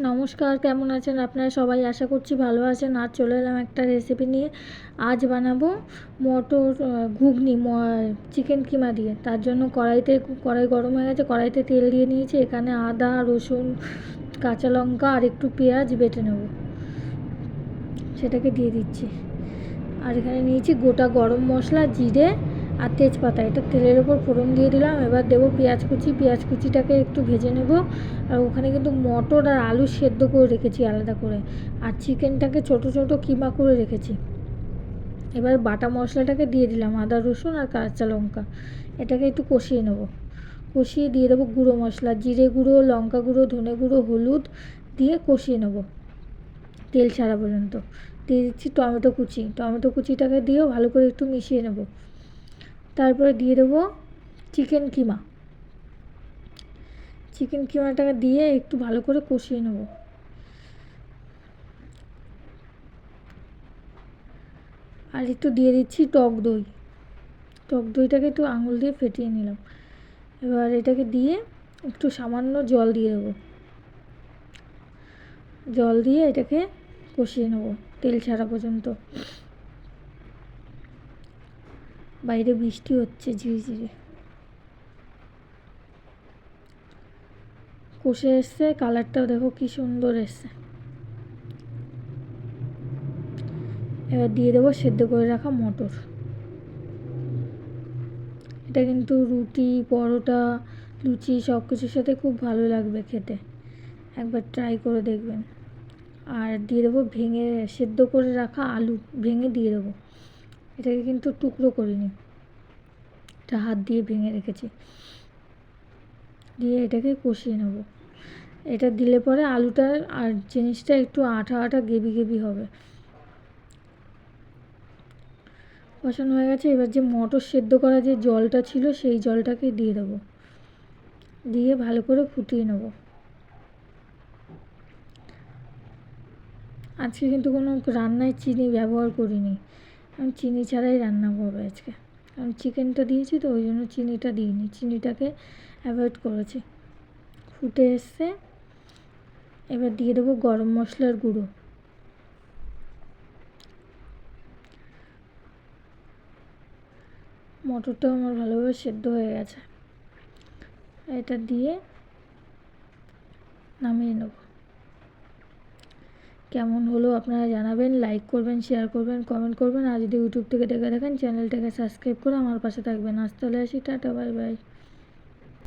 নমস্কার, কেমন আছেন আপনারা সবাই? আশা করছি ভালো আছেন। আজ চলে এলাম একটা রেসিপি নিয়ে। আজ বানাবো মটর ঘুগনি চিকেন কিমা দিয়ে। তার জন্য কড়াই গরম হয়ে গেছে, কড়াইতে তেল দিয়ে নিয়েছি। এখানে আদা, রসুন, কাঁচা লঙ্কা আর একটু পেঁয়াজ বেটে নেব, সেটাকে দিয়ে দিচ্ছি। আর এখানে নিয়েছি গোটা গরম মশলা, জিরে আর তেজপাতা। এটা তেলের ওপর ফোড়ন দিয়ে দিলাম। এবার দেবো পেঁয়াজ কুচিটাকে একটু ভেজে নেব। আর ওখানে কিন্তু মটর আর আলু সেদ্ধ করে রেখেছি আলাদা করে, আর চিকেনটাকে ছোট ছোট কিমা করে রেখেছি। এবার বাটা মশলাটাকে দিয়ে দিলাম, আদা, রসুন আর কাঁচা লঙ্কা। এটাকে একটু কষিয়ে নেব। কষিয়ে দিয়ে দেবো গুঁড়ো মশলা, জিরে গুঁড়ো, লঙ্কা গুঁড়ো, ধনে গুঁড়ো, হলুদ দিয়ে কষিয়ে নেব তেল ছাড়া পর্যন্ত। দিয়ে দিচ্ছি টমেটো কুচিটাকে দিয়েও ভালো করে একটু মিশিয়ে নেব। তারপরে দিয়ে দেবো চিকেন কিমাটাকে দিয়ে একটু ভালো করে কষিয়ে নেব। আর একটু দিয়ে দিচ্ছি টক দইটাকে একটু আঙুল দিয়ে ফেটিয়ে নিলাম। এবার এটাকে দিয়ে একটু সামান্য জল দিয়ে দেবো। জল দিয়ে এটাকে কষিয়ে নেব তেল ছাড়া পর্যন্ত। বাইরে বৃষ্টি হচ্ছে ঝিরিঝিরি। কষে এসছে, কালারটাও দেখো কি সুন্দর এসছে। এবার দিয়ে দেবো সেদ্ধ করে রাখা মটর। এটা কিন্তু রুটি, পরোটা, লুচি সব কিছুর সাথে খুব ভালো লাগবে খেতে। একবার ট্রাই করে দেখবেন। আর দিয়ে দেবো সেদ্ধ করে রাখা আলু, ভেঙে দিয়ে দেবো। এটাকে কিন্তু টুকরো করিনি, এটা হাত দিয়ে ভেঙে রেখেছি। দিয়ে এটাকে কষিয়ে নেব। এটা দিলে পরে আলুটা আর জিনিসটা একটু আঠা আঠা গেবি হবে। কষানো হয়ে গেছে। এবার যে মটর সেদ্ধ করা যে জলটা ছিল সেই জলটাকে দিয়ে দেবো, দিয়ে ভালো করে ফুটিয়ে নেব। আজকে কিন্তু কোনো রান্নায় চিনি ব্যবহার করিনি, আমি চিনি ছাড়াই রান্না করবো আজকে। আমি চিকেনটা দিয়েছি তো ওই জন্য চিনিটা দিইনি, চিনিটাকে অ্যাভয়েড করেছি। ফুটে এসছে। এবার দিয়ে দেবো গরম মশলার গুঁড়ো। মটরটাও আমার ভালোভাবে সেদ্ধ হয়ে গেছে। এটা দিয়ে নামিয়ে নেব। কেমন হলো আপনারা জানাবেন, লাইক করবেন, শেয়ার করবেন, কমেন্ট করবেন। আর যদি ইউটিউব থেকে দেখে থাকেন চ্যানেলটাকে সাবস্ক্রাইব করে আমার পাশে থাকবেন। আজ তাহলে আসি, টাটা, বাই বাই।